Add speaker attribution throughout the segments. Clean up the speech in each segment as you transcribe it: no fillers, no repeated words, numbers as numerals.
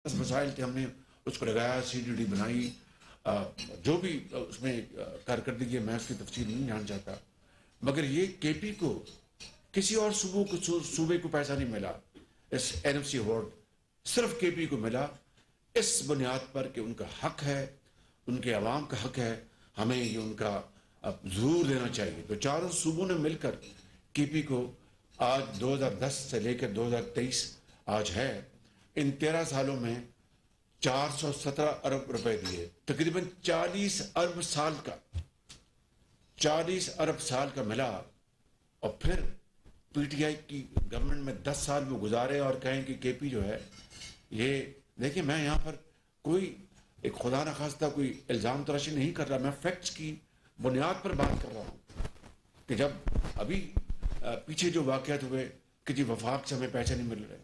Speaker 1: مسائل تھے، ہم نے اس کو لگایا، سی ڈی ڈی بنائی، جو بھی اس میں کارکردگی ہے میں اس کی تفصیل نہیں جان چاہتا، مگر یہ کے پی کو کسی اور صوبے کو پیسہ نہیں ملا، اس این ایف سی ایوارڈ صرف کے پی کو ملا، اس بنیاد پر کہ ان کا حق ہے، ان کے عوام کا حق ہے، ہمیں یہ ان کا ضرور دینا چاہیے۔ تو چاروں صوبوں نے مل کر کے پی کو آج 2010 سے لے کر 2023 آج ہے، ان 13 سالوں میں 417 ارب روپے دیے، تقریباً 40 ارب سال کا ملا، اور پھر پی ٹی آئی کی گورنمنٹ میں 10 سال وہ گزارے اور کہیں کہ کے پی جو ہے یہ دیکھیں، میں یہاں پر کوئی ایک خدا نخواستہ کوئی الزام تراشی نہیں کر رہا، میں فیکٹس کی بنیاد پر بات کر رہا ہوں کہ جب ابھی پیچھے جو واقعات ہوئے کہ جی وفاق سے ہمیں پیسے نہیں مل رہے،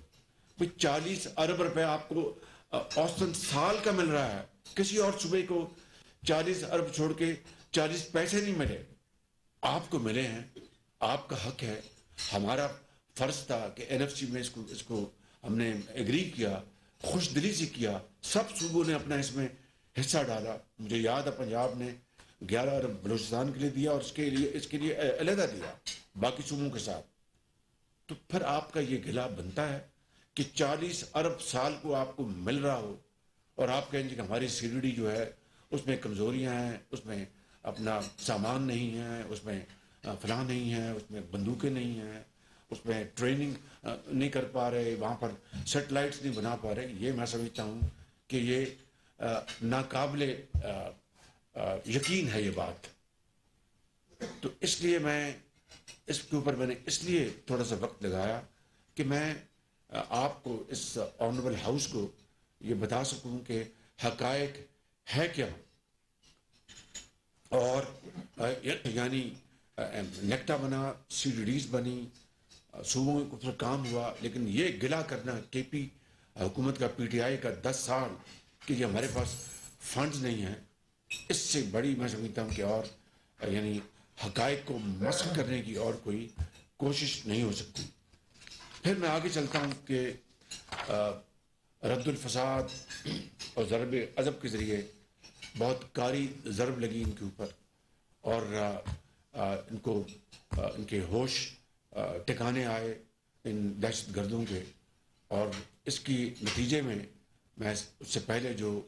Speaker 1: بھئی 40 ارب روپے آپ کو اوسطاً سال کا مل رہا ہے، کسی اور صوبے کو 40 ارب چھوڑ کے 40 پیسے نہیں ملے، آپ کو ملے ہیں، آپ کا حق ہے۔ ہمارا فرض تھا کہ این ایف سی میں اس کو ہم نے ایگری کیا، خوش دلی سے کیا، سب صوبوں نے اپنا اس میں حصہ ڈالا۔ مجھے یاد ہے پنجاب نے 11 ارب بلوچستان کے لیے دیا اور اس کے لیے علیحدہ دیا باقی صوبوں کے ساتھ۔ تو پھر آپ کا یہ گلا بنتا ہے کہ 40 ارب سال کو آپ کو مل رہا ہو اور آپ کہیں کہ ہماری سی ڈی ڈی جو ہے اس میں کمزوریاں ہیں، اس میں اپنا سامان نہیں ہے، اس میں فلاں نہیں ہے، اس میں بندوقیں نہیں ہیں، اس میں ٹریننگ نہیں کر پا رہے، وہاں پر سیٹلائٹس نہیں بنا پا رہے۔ یہ میں سمجھتا ہوں کہ یہ ناقابل یقین ہے یہ بات۔ تو اس لیے میں اس کے اوپر میں نے اس لیے تھوڑا سا وقت لگایا کہ میں آپ کو اس آنریبل ہاؤس کو یہ بتا سکوں کہ حقائق ہے کیا، اور یعنی نیکٹا بنا، سی ڈی ڈیز بنی، صوبوں کے اوپر کام ہوا، لیکن یہ گلا کرنا کے پی حکومت کا، پی ٹی آئی کا 10 سال کہ یہ ہمارے پاس فنڈز نہیں ہیں، اس سے بڑی میں سمجھتا ہوں کہ اور یعنی حقائق کو مسخ کرنے کی اور کوئی کوشش نہیں ہو سکتی۔ پھر میں آگے چلتا ہوں کہ رد الفساد اور ضرب عضب کے ذریعے بہت کاری ضرب لگی ان کے اوپر، اور ان کو ان کے ہوش ٹکانے آئے ان دہشت گردوں کے، اور اس کی نتیجے میں اس سے پہلے جو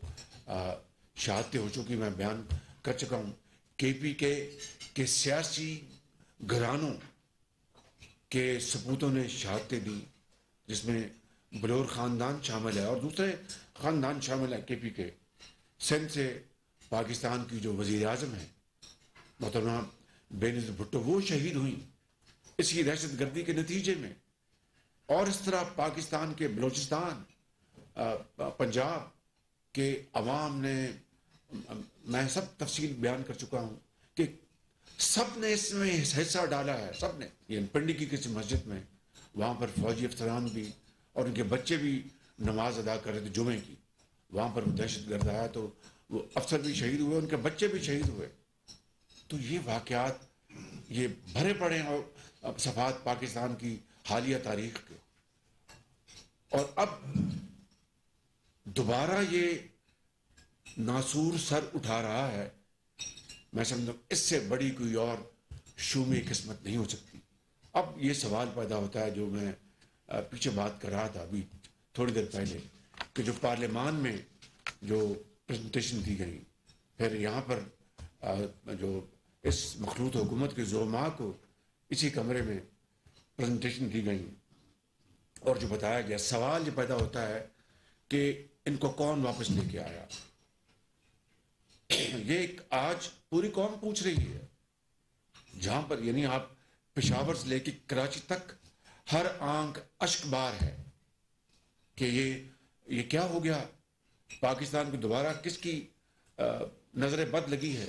Speaker 1: شہادتیں ہو چکی میں بیان کر چکا ہوں، کے پی کے سیاسی گھرانوں کے سپوتوں نے شہادتیں دی، جس میں بلور خاندان شامل ہے اور دوسرے خاندان شامل ہے کے پی کے۔ سندھ سے پاکستان کی جو وزیر اعظم ہیں محترمہ بینظیر بھٹو، وہ شہید ہوئیں اسی دہشت گردی کے نتیجے میں، اور اس طرح پاکستان کے بلوچستان، پنجاب کے عوام نے، میں سب تفصیل بیان کر چکا ہوں کہ سب نے اس میں حصہ ڈالا ہے، سب نے۔ یہ پنڈی کی کسی مسجد میں وہاں پر فوجی افسران بھی اور ان کے بچے بھی نماز ادا کر رہے تھے جمعے کی، وہاں پر وہ دہشت گرد آیا تو وہ افسر بھی شہید ہوئے، ان کے بچے بھی شہید ہوئے۔ تو یہ واقعات یہ بھرے پڑے ہیں اور صفحات پاکستان کی حالیہ تاریخ کے، اور اب دوبارہ یہ ناسور سر اٹھا رہا ہے۔ میں سمجھتا ہوں اس سے بڑی کوئی اور شومی قسمت نہیں ہو سکتی۔ اب یہ سوال پیدا ہوتا ہے جو میں پیچھے بات کر رہا تھا ابھی تھوڑی دیر پہلے، کہ جو پارلیمان میں جو پریزنٹیشن دی گئی، پھر یہاں پر جو اس مخلوط حکومت کے زعماء کو اسی کمرے میں پریزنٹیشن دی گئی، اور جو بتایا گیا، سوال یہ پیدا ہوتا ہے کہ ان کو کون واپس لے کے آیا؟ یہ آج پوری قوم پوچھ رہی ہے، جہاں پر یعنی آپ پشاور سے لے کے کراچی تک ہر آنکھ اشک بار ہے کہ یہ کیا ہو گیا، پاکستان کو دوبارہ کس کی نظر بد لگی ہے،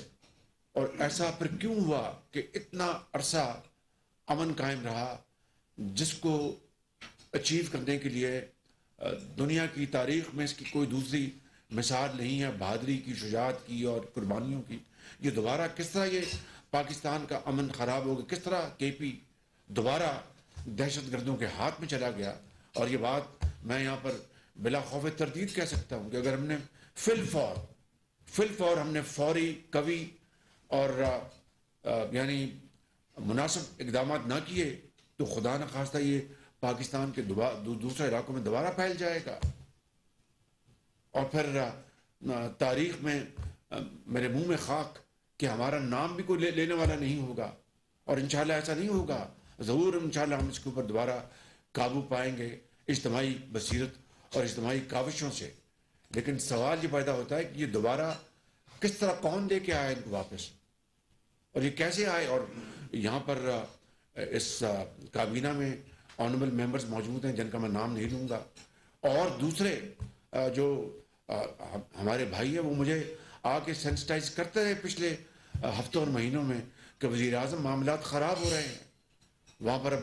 Speaker 1: اور ایسا پھر کیوں ہوا کہ اتنا عرصہ امن قائم رہا، جس کو اچیو کرنے کے لیے دنیا کی تاریخ میں اس کی کوئی دوسری مثال نہیں ہے، بہادری کی، شجاعت کی اور قربانیوں کی۔ یہ دوبارہ کس طرح یہ پاکستان کا امن خراب ہوگا، کس طرح کے پی دوبارہ دہشت گردوں کے ہاتھ میں چلا گیا؟ اور یہ بات میں یہاں پر بلا خوف تردید کہہ سکتا ہوں کہ اگر ہم نے فی الفور ہم نے فوری قوی اور یعنی مناسب اقدامات نہ کیے تو خدا نخواستہ یہ پاکستان کے دوسرے علاقوں میں دوبارہ پھیل جائے گا، اور پھر تاریخ میں میرے منہ میں خاک کہ ہمارا نام بھی کوئی لینے والا نہیں ہوگا، اور انشاءاللہ ایسا نہیں ہوگا، ضرور انشاءاللہ ہم اس کے اوپر دوبارہ قابو پائیں گے اجتماعی بصیرت اور اجتماعی کاوشوں سے۔ لیکن سوال یہ پیدا ہوتا ہے کہ یہ دوبارہ کس طرح کون لے کے آئے ان کو واپس، اور یہ کیسے آئے؟ اور یہاں پر اس کابینہ میں آنریبل ممبرز موجود ہیں جن کا میں نام نہیں لوں گا، اور دوسرے جو ہمارے بھائی ہیں وہ مجھے آ کے سینسٹائز کرتے رہے پچھلے ہفتوں اور مہینوں میں کہ وزیر اعظم معاملات خراب ہو رہے ہیں، وہاں پر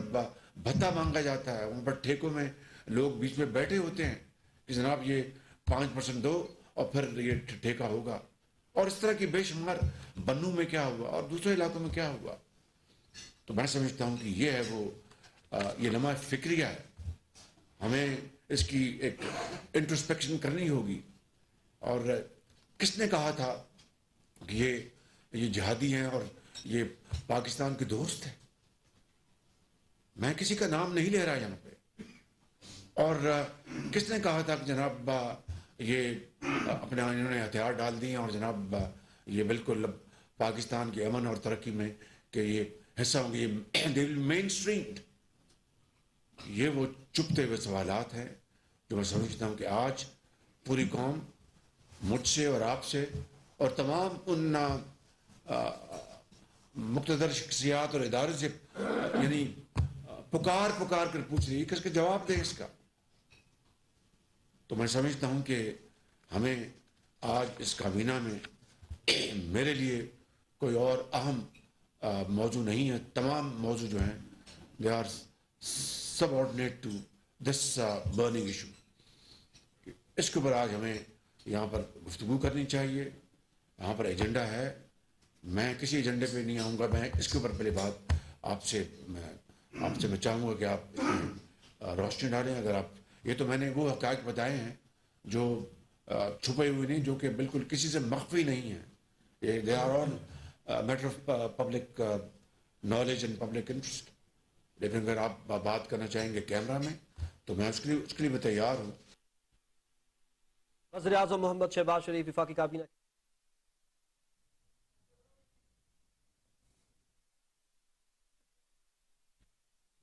Speaker 1: بھتہ مانگا جاتا ہے، وہاں پر ٹھیکوں میں لوگ بیچ میں بیٹھے ہوتے ہیں کہ جناب یہ 5% دو اور پھر یہ ٹھیکہ ہوگا، اور اس طرح کی بے شمار بنو میں کیا ہوا اور دوسرے علاقوں میں کیا ہوا۔ تو میں سمجھتا ہوں کہ یہ ہے وہ یہ لمحہ فکریہ ہے، ہمیں اس کی ایک انٹروسپیکشن کرنی ہوگی۔ اور کس نے کہا تھا کہ یہ جہادی ہیں اور یہ پاکستان کے دوست ہیں؟ میں کسی کا نام نہیں لے رہا یہاں پہ۔ اور کس نے کہا تھا کہ جناب یہ اپنے انہوں نے ہتھیار ڈال دیے اور جناب یہ بالکل پاکستان کے امن اور ترقی میں کہ یہ حصہ ہوں گے، یہ مین اسٹریم۔ یہ وہ چپتے ہوئے سوالات ہیں جو میں سمجھتا ہوں کہ آج پوری قوم مجھ سے اور آپ سے اور تمام ان مقتدر شخصیات اور ادارے سے یعنی پکار کر پوچھ رہی ہے کہ اس کا جواب دیں اس کا۔ تو میں سمجھتا ہوں کہ ہمیں آج اس کابینہ میں میرے لیے کوئی اور اہم موضوع نہیں ہے، تمام موضوع جو ہیں they are subordinate to this burning issue. اس کے اوپر آج ہمیں یہاں پر گفتگو کرنی چاہیے، یہاں پر ایجنڈا ہے، میں کسی ایجنڈے پہ نہیں آؤں گا، میں اس کے اوپر پہلے بات آپ سے میں چاہوں گا کہ آپ روشنی ڈالیں۔ اگر آپ یہ تو میں نے وہ حقائق بتائے ہیں جو چھپے ہوئے نہیں، جو کہ بالکل کسی سے مخفی نہیں ہیں، یہ they are all matter of public knowledge and public interest. لیکن اگر آپ بات کرنا چاہیں گے کیمرہ میں تو میں اس کے لیے بھی تیار ہوں۔
Speaker 2: وزیر اعظم محمد شہباز شریف وفاقی کابینہ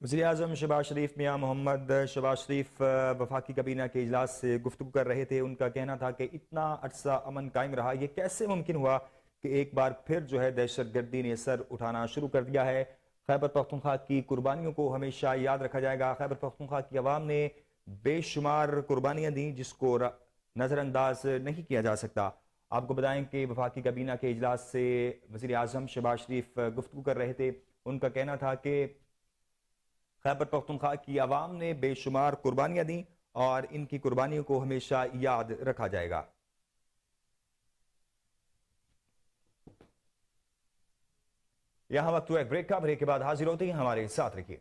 Speaker 3: وزیر اعظم شہباز شریف میاں محمد شہباز شریف وفاقی کابینہ کے اجلاس سے گفتگو کر رہے تھے۔ ان کا کہنا تھا کہ اتنا عرصہ امن قائم رہا، یہ کیسے ممکن ہوا کہ ایک بار پھر جو ہے دہشت گردی نے سر اٹھانا شروع کر دیا ہے۔ خیبر پختونخوا کی قربانیوں کو ہمیشہ یاد رکھا جائے گا۔ خیبر پختونخوا کی عوام نے بے شمار قربانیاں دیں جس کو نظر انداز نہیں کیا جا سکتا۔ آپ کو بتائیں کہ وفاقی کابینہ کے اجلاس سے وزیر اعظم شہباز شریف گفتگو کر رہے تھے۔ ان کا کہنا تھا کہ خیبر پختونخوا کی عوام نے بے شمار قربانیاں دیں اور ان کی قربانیوں کو ہمیشہ یاد رکھا جائے گا۔ یہاں وقت ہوا ایک بریک کا، بریک کے بعد حاضر ہوتے ہیں، ہمارے ساتھ رکھیے۔